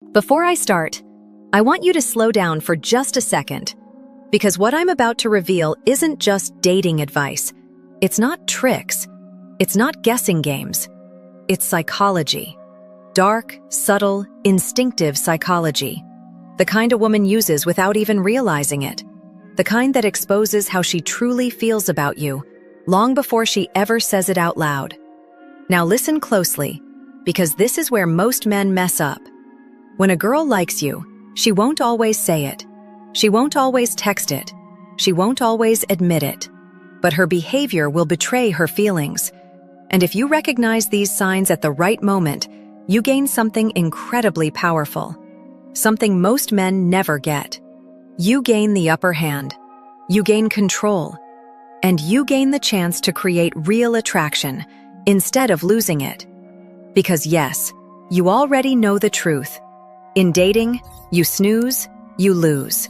Before I start, I want you to slow down for just a second, because what I'm about to reveal isn't just dating advice. It's not tricks. It's not guessing games. It's psychology. Dark, subtle, instinctive psychology. The kind a woman uses without even realizing it. The kind that exposes how she truly feels about you, long before she ever says it out loud. Now listen closely, because this is where most men mess up. When a girl likes you, she won't always say it. She won't always text it. She won't always admit it. But her behavior will betray her feelings. And if you recognize these signs at the right moment, you gain something incredibly powerful. Something most men never get. You gain the upper hand. You gain control. And you gain the chance to create real attraction instead of losing it. Because yes, you already know the truth. In dating, you snooze, you lose.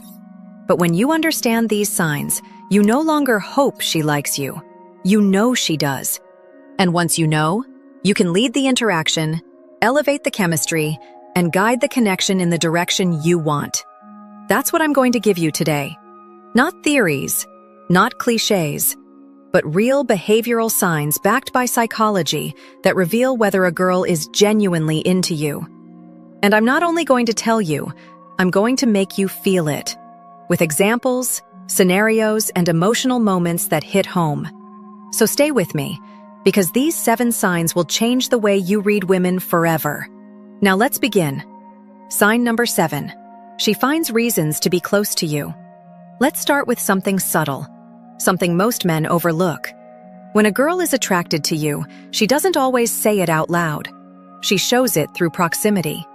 But when you understand these signs, you no longer hope she likes you. You know she does. And once you know, you can lead the interaction, elevate the chemistry, and guide the connection in the direction you want. That's what I'm going to give you today. Not theories, not cliches, but real behavioral signs backed by psychology that reveal whether a girl is genuinely into you. And I'm not only going to tell you, I'm going to make you feel it, with examples, scenarios, and emotional moments that hit home. So stay with me, because these 7 signs will change the way you read women forever. Now let's begin. Sign number 7. She finds reasons to be close to you. Let's start with something subtle, something most men overlook. When a girl is attracted to you, she doesn't always say it out loud. She shows it through proximity.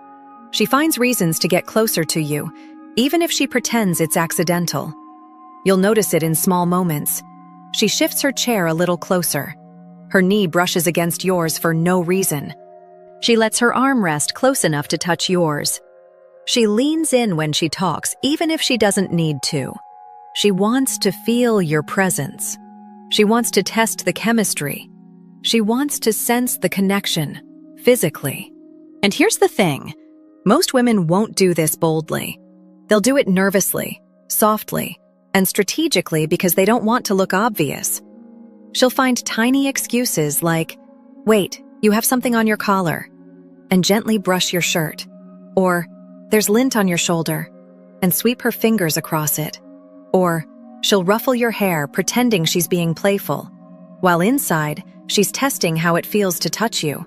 She finds reasons to get closer to you, even if she pretends it's accidental. You'll notice it in small moments. She shifts her chair a little closer. Her knee brushes against yours for no reason. She lets her arm rest close enough to touch yours. She leans in when she talks, even if she doesn't need to. She wants to feel your presence. She wants to test the chemistry. She wants to sense the connection, physically. And here's the thing. Most women won't do this boldly. They'll do it nervously, softly, and strategically because they don't want to look obvious. She'll find tiny excuses like, "Wait, you have something on your collar," and gently brush your shirt. Or, "There's lint on your shoulder," and sweep her fingers across it. Or, she'll ruffle your hair pretending she's being playful, while inside, she's testing how it feels to touch you.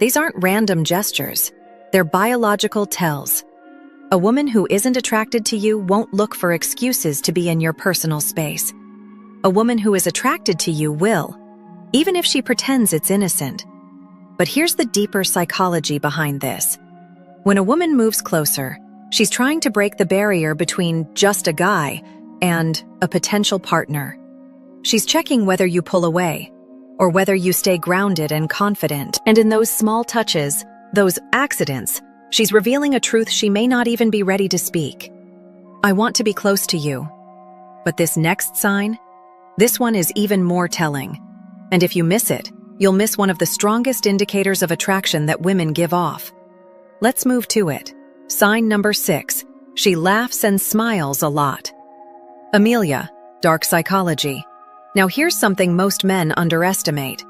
These aren't random gestures. They're biological tells. A woman who isn't attracted to you won't look for excuses to be in your personal space. A woman who is attracted to you will, even if she pretends it's innocent. But here's the deeper psychology behind this. When a woman moves closer, she's trying to break the barrier between just a guy and a potential partner. She's checking whether you pull away, or whether you stay grounded and confident. And in those small touches, those accidents, she's revealing a truth she may not even be ready to speak. I want to be close to you. But this next sign, this one is even more telling. And if you miss it, you'll miss one of the strongest indicators of attraction that women give off. Let's move to it. Sign number 6. She laughs and smiles a lot. Amelia, dark psychology. Now here's something most men underestimate.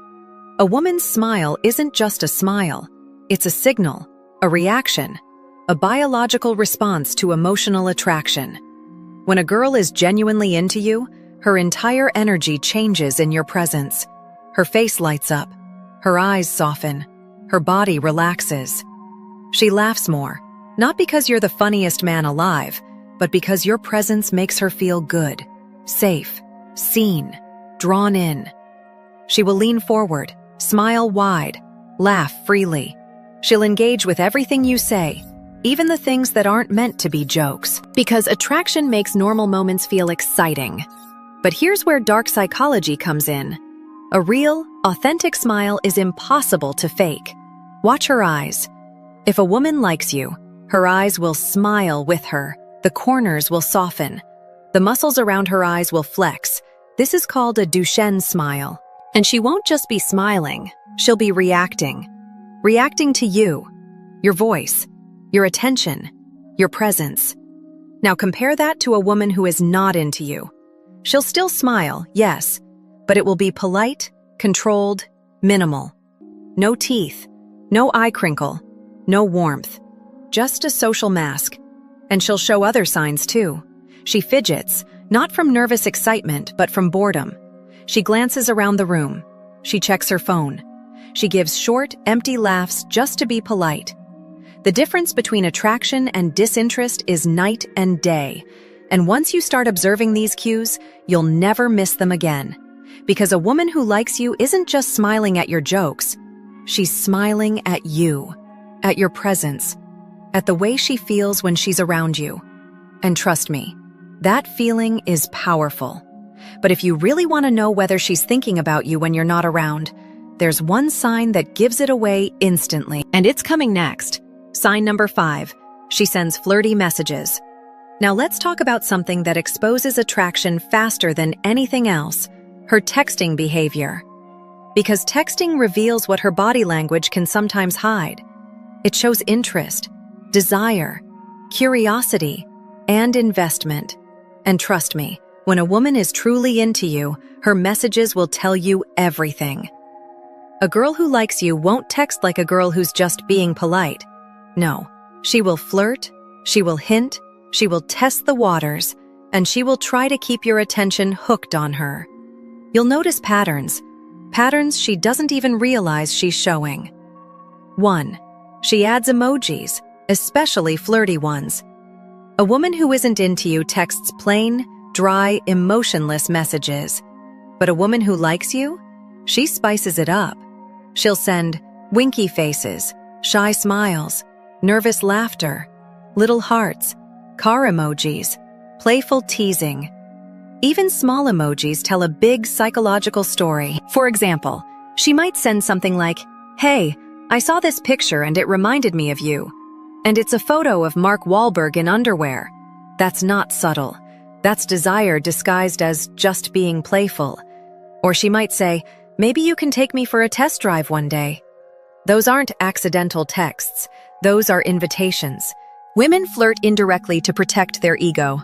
A woman's smile isn't just a smile. It's a signal, a reaction, a biological response to emotional attraction. When a girl is genuinely into you, her entire energy changes in your presence. Her face lights up, her eyes soften, her body relaxes. She laughs more, not because you're the funniest man alive, but because your presence makes her feel good, safe, seen, drawn in. She will lean forward, smile wide, laugh freely. She'll engage with everything you say, even the things that aren't meant to be jokes, because attraction makes normal moments feel exciting. But here's where dark psychology comes in. A real, authentic smile is impossible to fake. Watch her eyes. If a woman likes you, her eyes will smile with her. The corners will soften. The muscles around her eyes will flex. This is called a Duchenne smile. And she won't just be smiling. She'll be reacting. Reacting to you, your voice, your attention, your presence. Now compare that to a woman who is not into you. She'll still smile, yes, but it will be polite, controlled, minimal. No teeth, no eye crinkle, no warmth. Just a social mask. And she'll show other signs too. She fidgets, not from nervous excitement, but from boredom. She glances around the room. She checks her phone. She gives short, empty laughs just to be polite. The difference between attraction and disinterest is night and day. And once you start observing these cues, you'll never miss them again. Because a woman who likes you isn't just smiling at your jokes. She's smiling at you, at your presence, at the way she feels when she's around you. And trust me, that feeling is powerful. But if you really want to know whether she's thinking about you when you're not around, there's one sign that gives it away instantly. And it's coming next. Sign number 5. She sends flirty messages. Now let's talk about something that exposes attraction faster than anything else, her texting behavior. Because texting reveals what her body language can sometimes hide. It shows interest, desire, curiosity, and investment. And trust me, when a woman is truly into you, her messages will tell you everything. A girl who likes you won't text like a girl who's just being polite. No, she will flirt, she will hint, she will test the waters, and she will try to keep your attention hooked on her. You'll notice patterns she doesn't even realize she's showing. 1. She adds emojis, especially flirty ones. A woman who isn't into you texts plain, dry, emotionless messages. But a woman who likes you? She spices it up. She'll send winky faces, shy smiles, nervous laughter, little hearts, car emojis, playful teasing. Even small emojis tell a big psychological story. For example, she might send something like, "Hey, I saw this picture and it reminded me of you." And it's a photo of Mark Wahlberg in underwear. That's not subtle. That's desire disguised as just being playful. Or she might say, "Maybe you can take me for a test drive one day." Those aren't accidental texts. Those are invitations. Women flirt indirectly to protect their ego.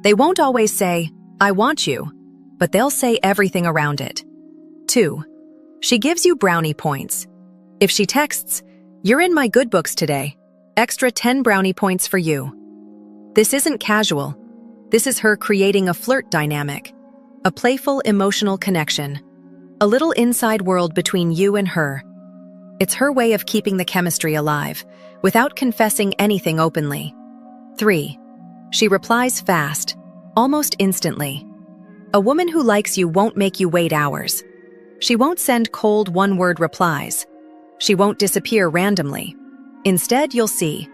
They won't always say, "I want you," but they'll say everything around it. 2. She gives you brownie points. If she texts, "You're in my good books today," extra 10 brownie points for you. This isn't casual. This is her creating a flirt dynamic, a playful emotional connection, a little inside world between you and her. It's her way of keeping the chemistry alive, without confessing anything openly. 3. She replies fast, almost instantly. A woman who likes you won't make you wait hours. She won't send cold one-word replies. She won't disappear randomly. Instead, you'll see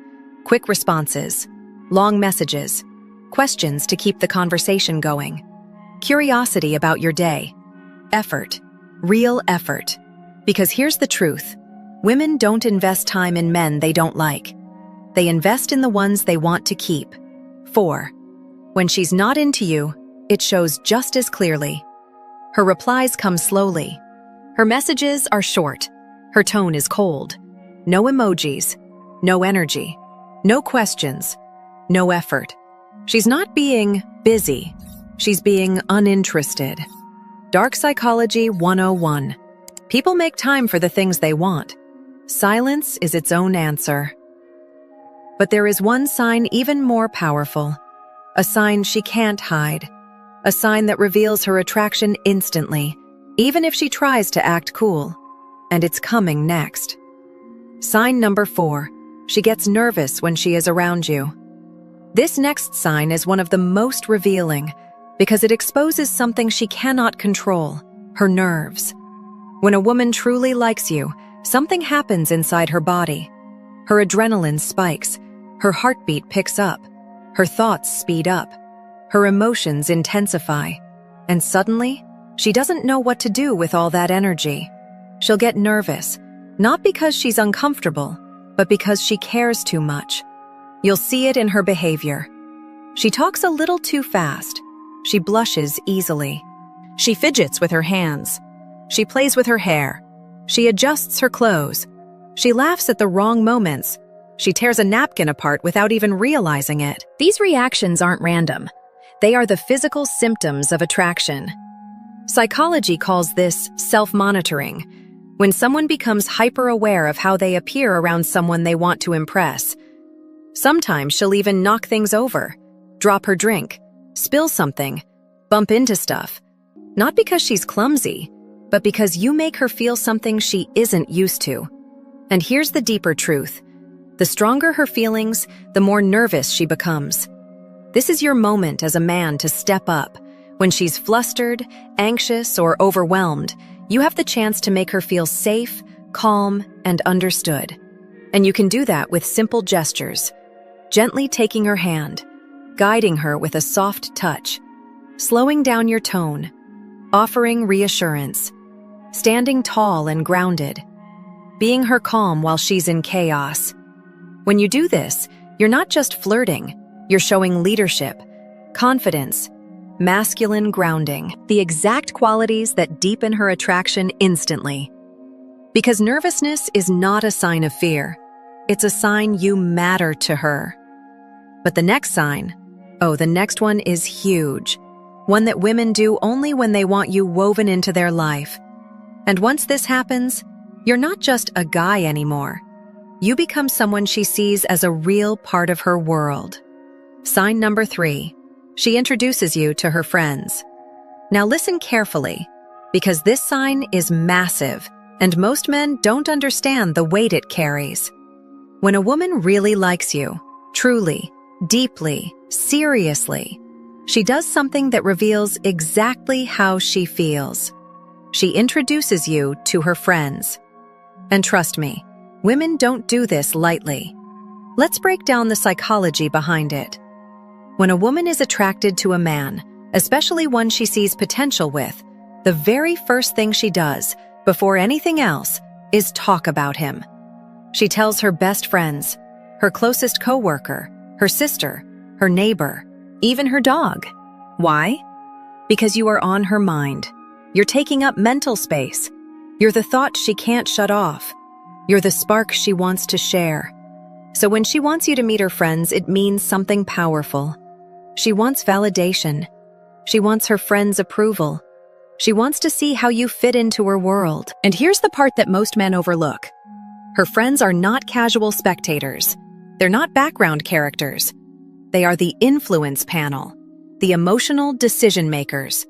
quick responses, long messages, questions to keep the conversation going, curiosity about your day, effort, real effort. Because here's the truth. Women don't invest time in men they don't like. They invest in the ones they want to keep. 4. When she's not into you, it shows just as clearly. Her replies come slowly. Her messages are short. Her tone is cold. No emojis, no energy, no questions, no effort. She's not being busy. She's being uninterested. Dark Psychology 101. People make time for the things they want. Silence is its own answer. But there is one sign even more powerful. A sign she can't hide. A sign that reveals her attraction instantly, even if she tries to act cool. And it's coming next. Sign number 4. She gets nervous when she is around you. This next sign is one of the most revealing because it exposes something she cannot control, her nerves. When a woman truly likes you, something happens inside her body. Her adrenaline spikes, her heartbeat picks up, her thoughts speed up, her emotions intensify, and suddenly, she doesn't know what to do with all that energy. She'll get nervous, not because she's uncomfortable, but because she cares too much. You'll see it in her behavior. She talks a little too fast. She blushes easily. She fidgets with her hands. She plays with her hair. She adjusts her clothes. She laughs at the wrong moments. She tears a napkin apart without even realizing it. These reactions aren't random. They are the physical symptoms of attraction. Psychology calls this self-monitoring, when someone becomes hyper-aware of how they appear around someone they want to impress. Sometimes she'll even knock things over, drop her drink, spill something, bump into stuff. Not because she's clumsy, but because you make her feel something she isn't used to. And here's the deeper truth. The stronger her feelings, the more nervous she becomes. This is your moment as a man to step up. When she's flustered, anxious, or overwhelmed, you have the chance to make her feel safe, calm, and understood. And you can do that with simple gestures. Gently taking her hand, guiding her with a soft touch, slowing down your tone, offering reassurance, standing tall and grounded, being her calm while she's in chaos. When you do this, you're not just flirting, you're showing leadership, confidence, masculine grounding, the exact qualities that deepen her attraction instantly. Because nervousness is not a sign of fear, it's a sign you matter to her. But the next sign, the next one is huge. One that women do only when they want you woven into their life. And once this happens, you're not just a guy anymore. You become someone she sees as a real part of her world. Sign number 3. She introduces you to her friends. Now listen carefully, because this sign is massive, and most men don't understand the weight it carries. When a woman really likes you, truly, deeply, seriously, she does something that reveals exactly how she feels. She introduces you to her friends. And trust me, women don't do this lightly. Let's break down the psychology behind it. When a woman is attracted to a man, especially one she sees potential with, the very first thing she does, before anything else, is talk about him. She tells her best friends, her closest coworker, her sister, her neighbor, even her dog. Why? Because you are on her mind. You're taking up mental space. You're the thought she can't shut off. You're the spark she wants to share. So when she wants you to meet her friends, it means something powerful. She wants validation. She wants her friends' approval. She wants to see how you fit into her world. And here's the part that most men overlook. Her friends are not casual spectators. They're not background characters. They are the influence panel, the emotional decision makers,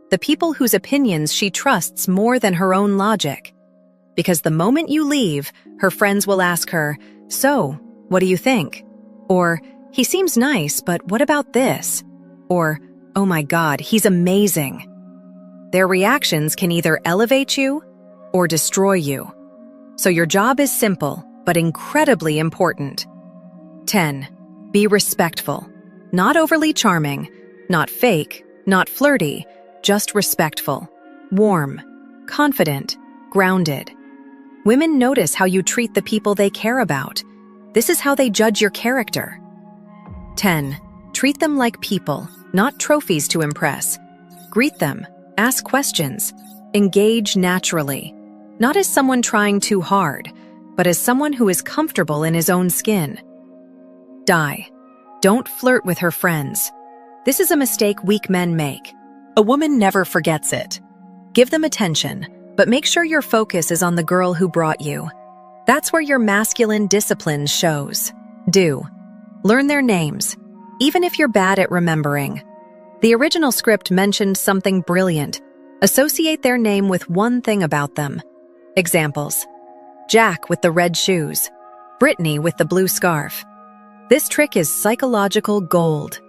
the people whose opinions she trusts more than her own logic. Because the moment you leave, her friends will ask her, "So, what do you think?" Or, "He seems nice, but what about this?" Or, "Oh my God, he's amazing." Their reactions can either elevate you or destroy you. So your job is simple, but incredibly important. 10. Be respectful. Not overly charming, not fake, not flirty, just respectful, warm, confident, grounded. Women notice how you treat the people they care about. This is how they judge your character. 10. Treat them like people, not trophies to impress. Greet them, ask questions, engage naturally. Not as someone trying too hard, but as someone who is comfortable in his own skin. Die. Don't flirt with her friends. This is a mistake weak men make. A woman never forgets it. Give them attention, but make sure your focus is on the girl who brought you. That's where your masculine discipline shows. Do. Learn their names, even if you're bad at remembering. The original script mentioned something brilliant. Associate their name with one thing about them. Examples: Jack with the red shoes, Brittany with the blue scarf. This trick is psychological gold.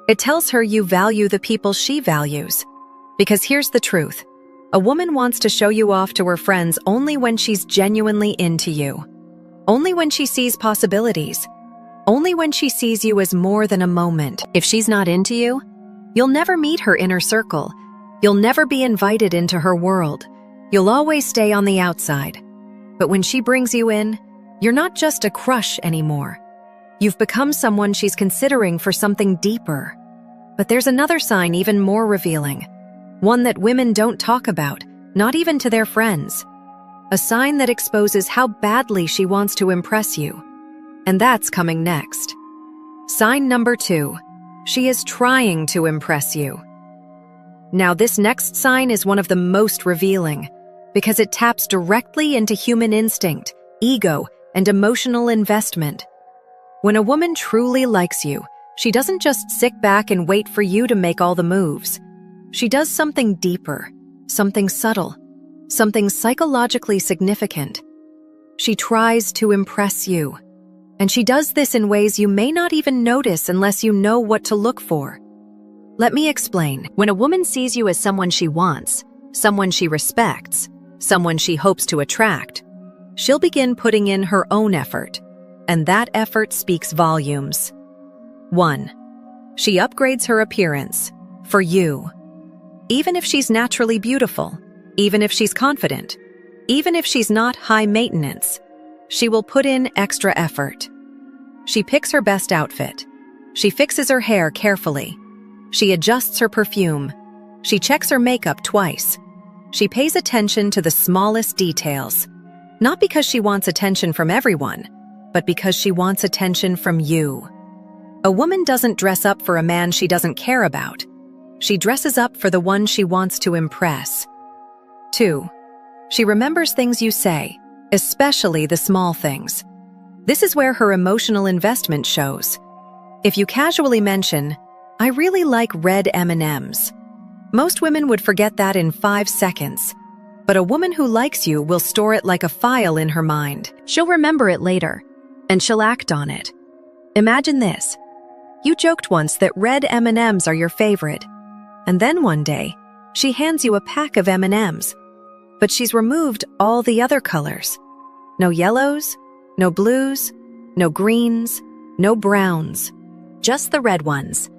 It tells her you value the people she values. Because here's the truth. A woman wants to show you off to her friends only when she's genuinely into you. Only when she sees possibilities. Only when she sees you as more than a moment. If she's not into you, you'll never meet her inner circle. You'll never be invited into her world. You'll always stay on the outside. But when she brings you in, you're not just a crush anymore. You've become someone she's considering for something deeper. But there's another sign even more revealing. One that women don't talk about, not even to their friends. A sign that exposes how badly she wants to impress you. And that's coming next. Sign number 2. She is trying to impress you. Now, this next sign is one of the most revealing because it taps directly into human instinct, ego, and emotional investment. When a woman truly likes you, she doesn't just sit back and wait for you to make all the moves. She does something deeper, something subtle, something psychologically significant. She tries to impress you. And she does this in ways you may not even notice unless you know what to look for. Let me explain. When a woman sees you as someone she wants, someone she respects, someone she hopes to attract, she'll begin putting in her own effort, and that effort speaks volumes. 1. She upgrades her appearance for you. Even if she's naturally beautiful, even if she's confident, even if she's not high maintenance, she will put in extra effort. She picks her best outfit. She fixes her hair carefully. She adjusts her perfume. She checks her makeup twice. She pays attention to the smallest details, not because she wants attention from everyone, but because she wants attention from you. A woman doesn't dress up for a man she doesn't care about. She dresses up for the one she wants to impress. 2. She remembers things you say, especially the small things. This is where her emotional investment shows. If you casually mention, "I really like red M&Ms," most women would forget that in 5 seconds. But a woman who likes you will store it like a file in her mind. She'll remember it later, and she'll act on it. Imagine this. You joked once that red M&Ms are your favorite, and then one day, she hands you a pack of M&Ms. But she's removed all the other colors. No yellows, no blues, no greens, no browns, just the red ones.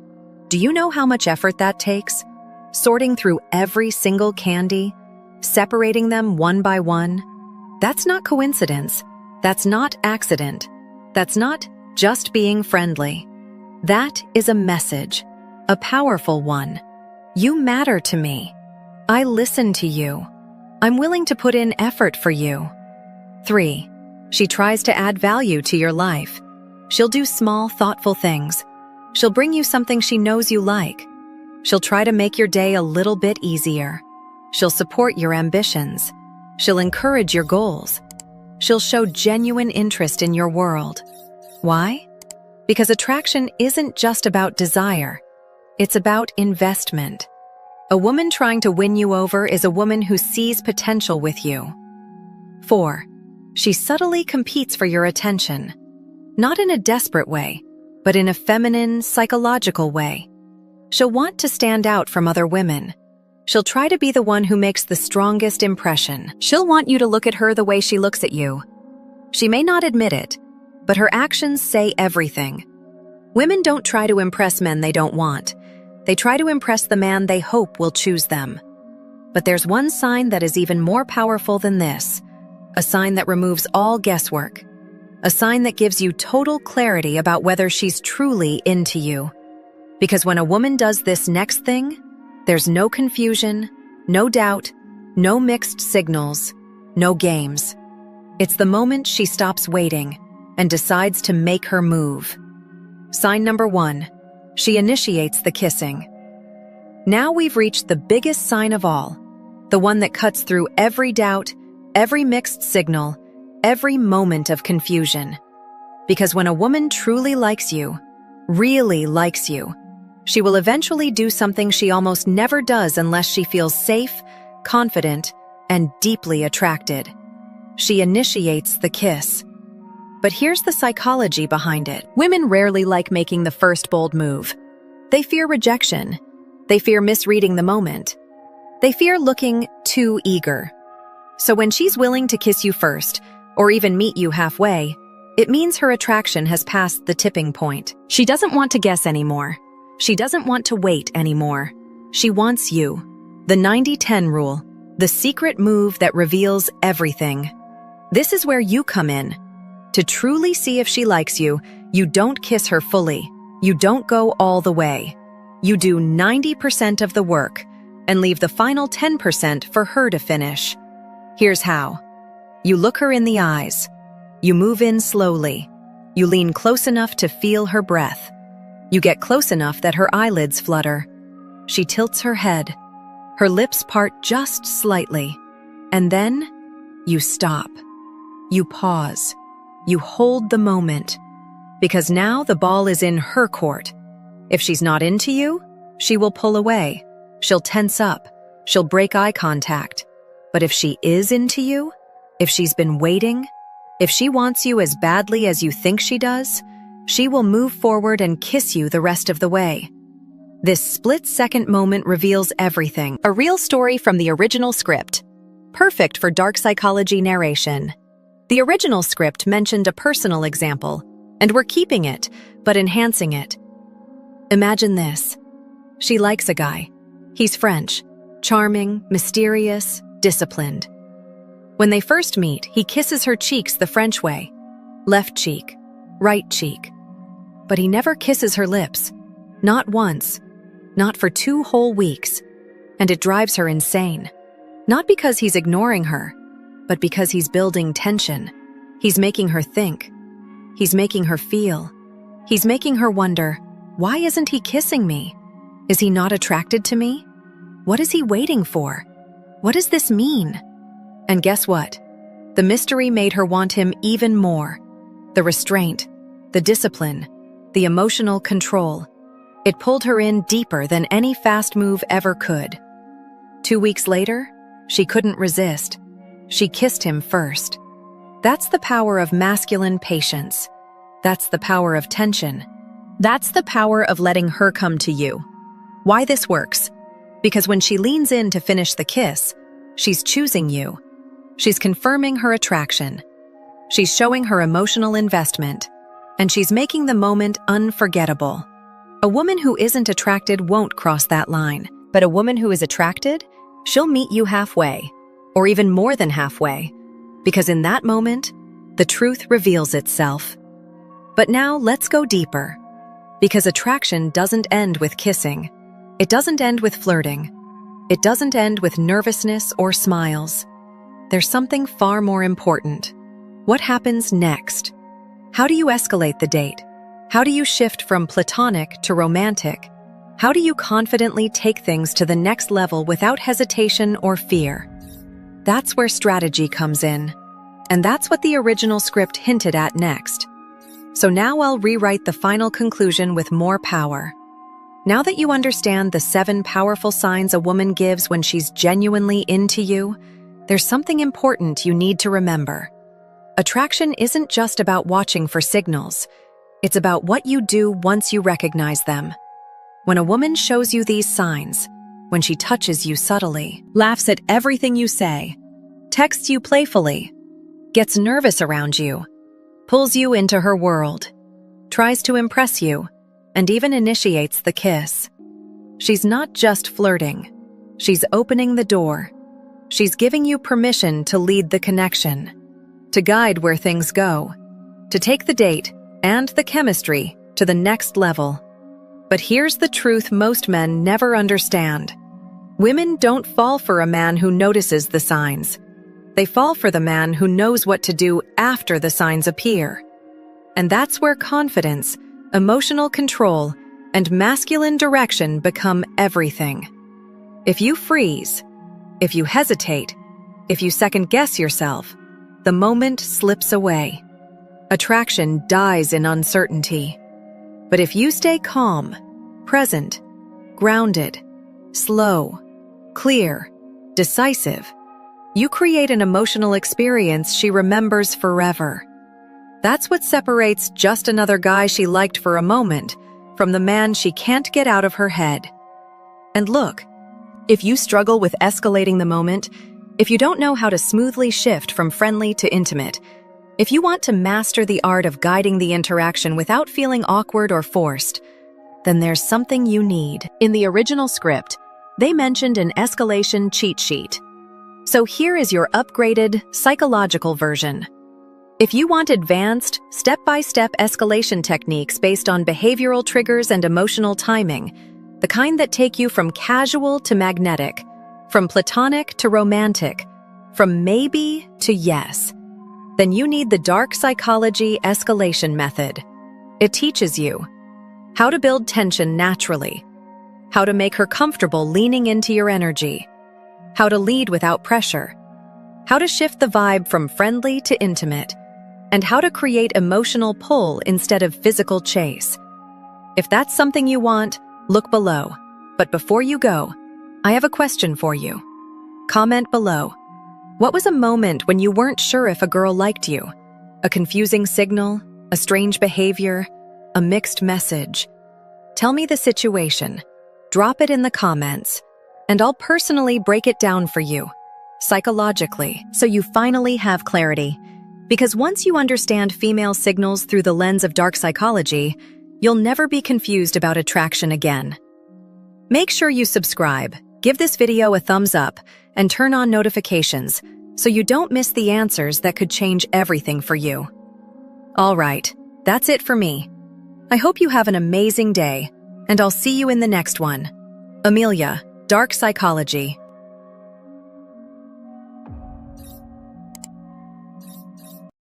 Do you know how much effort that takes? Sorting through every single candy, separating them one by one. That's not coincidence. That's not accident. That's not just being friendly. That is a message, a powerful one. You matter to me. I listen to you. I'm willing to put in effort for you. 3. She tries to add value to your life. She'll do small, thoughtful things. She'll bring you something she knows you like. She'll try to make your day a little bit easier. She'll support your ambitions. She'll encourage your goals. She'll show genuine interest in your world. Why? Because attraction isn't just about desire. It's about investment. A woman trying to win you over is a woman who sees potential with you. 4. She subtly competes for your attention. Not in a desperate way, but in a feminine, psychological way. She'll want to stand out from other women. She'll try to be the one who makes the strongest impression. She'll want you to look at her the way she looks at you. She may not admit it, but her actions say everything. Women don't try to impress men they don't want. They try to impress the man they hope will choose them. But there's one sign that is even more powerful than this. A sign that removes all guesswork. A sign that gives you total clarity about whether she's truly into you. Because when a woman does this next thing, there's no confusion, no doubt, no mixed signals, no games. It's the moment she stops waiting and decides to make her move. Sign number 1. She initiates the kissing. Now we've reached the biggest sign of all, the one that cuts through every doubt, every mixed signal, every moment of confusion. Because when a woman truly likes you, really likes you, she will eventually do something she almost never does unless she feels safe, confident, and deeply attracted. She initiates the kiss. But here's the psychology behind it. Women rarely like making the first bold move. They fear rejection. They fear misreading the moment. They fear looking too eager. So when she's willing to kiss you first, or even meet you halfway, it means her attraction has passed the tipping point. She doesn't want to guess anymore. She doesn't want to wait anymore. She wants you. The 90-10 rule, the secret move that reveals everything. This is where you come in. To truly see if she likes you, you don't kiss her fully. You don't go all the way. You do 90% of the work and leave the final 10% for her to finish. Here's how. You look her in the eyes. You move in slowly. You lean close enough to feel her breath. You get close enough that her eyelids flutter. She tilts her head. Her lips part just slightly. And then, you stop. You pause. You hold the moment. Because now the ball is in her court. If she's not into you, she will pull away. She'll tense up. She'll break eye contact. But if she is into you, if she's been waiting, if she wants you as badly as you think she does, she will move forward and kiss you the rest of the way. This split-second moment reveals everything. A real story from the original script. Perfect for dark psychology narration. The original script mentioned a personal example, and we're keeping it, but enhancing it. Imagine this. She likes a guy. He's French, charming, mysterious, disciplined. When they first meet, he kisses her cheeks the French way. Left cheek, right cheek. But he never kisses her lips. Not once. Not for 2 whole weeks. And it drives her insane. Not because he's ignoring her, but because he's building tension. He's making her think. He's making her feel. He's making her wonder, why isn't he kissing me? Is he not attracted to me? What is he waiting for? What does this mean? And guess what? The mystery made her want him even more. The restraint, the discipline, the emotional control. It pulled her in deeper than any fast move ever could. 2 weeks later, she couldn't resist. She kissed him first. That's the power of masculine patience. That's the power of tension. That's the power of letting her come to you. Why this works? Because when she leans in to finish the kiss, she's choosing you. She's confirming her attraction. She's showing her emotional investment. And she's making the moment unforgettable. A woman who isn't attracted won't cross that line. But a woman who is attracted, she'll meet you halfway, or even more than halfway. Because in that moment, the truth reveals itself. But now let's go deeper. Because attraction doesn't end with kissing. It doesn't end with flirting. It doesn't end with nervousness or smiles. There's something far more important. What happens next? How do you escalate the date? How do you shift from platonic to romantic? How do you confidently take things to the next level without hesitation or fear? That's where strategy comes in. And that's what the original script hinted at next. So now I'll rewrite the final conclusion with more power. Now that you understand the 7 powerful signs a woman gives when she's genuinely into you, there's something important you need to remember. Attraction isn't just about watching for signals. It's about what you do once you recognize them. When a woman shows you these signs, when she touches you subtly, laughs at everything you say, texts you playfully, gets nervous around you, pulls you into her world, tries to impress you, and even initiates the kiss. She's not just flirting. She's opening the door. She's giving you permission to lead the connection, to guide where things go, to take the date and the chemistry to the next level. But here's the truth most men never understand. Women don't fall for a man who notices the signs. They fall for the man who knows what to do after the signs appear. And that's where confidence, emotional control, and masculine direction become everything. If you freeze, if you hesitate, if you second-guess yourself, the moment slips away. Attraction dies in uncertainty. But if you stay calm, present, grounded, slow, clear, decisive, you create an emotional experience she remembers forever. That's what separates just another guy she liked for a moment from the man she can't get out of her head. And look, if you struggle with escalating the moment, if you don't know how to smoothly shift from friendly to intimate, if you want to master the art of guiding the interaction without feeling awkward or forced, then there's something you need. In the original script, they mentioned an escalation cheat sheet. So here is your upgraded, psychological version. If you want advanced, step-by-step escalation techniques based on behavioral triggers and emotional timing, the kind that take you from casual to magnetic, from platonic to romantic, from maybe to yes, Then you need the dark psychology escalation method. It teaches you how to build tension naturally, how to make her comfortable leaning into your energy, how to lead without pressure, how to shift the vibe from friendly to intimate, and how to create emotional pull instead of physical chase. If that's something you want, look below. But before you go, I have a question for you. Comment below. What was a moment when you weren't sure if a girl liked you? A confusing signal? A strange behavior? A mixed message? Tell me the situation. Drop it in the comments, and I'll personally break it down for you, psychologically, so you finally have clarity. Because once you understand female signals through the lens of dark psychology, you'll never be confused about attraction again. Make sure you subscribe, give this video a thumbs up, and turn on notifications so you don't miss the answers that could change everything for you. All right, that's it for me. I hope you have an amazing day, and I'll see you in the next one. Amelia, Dark Psychology.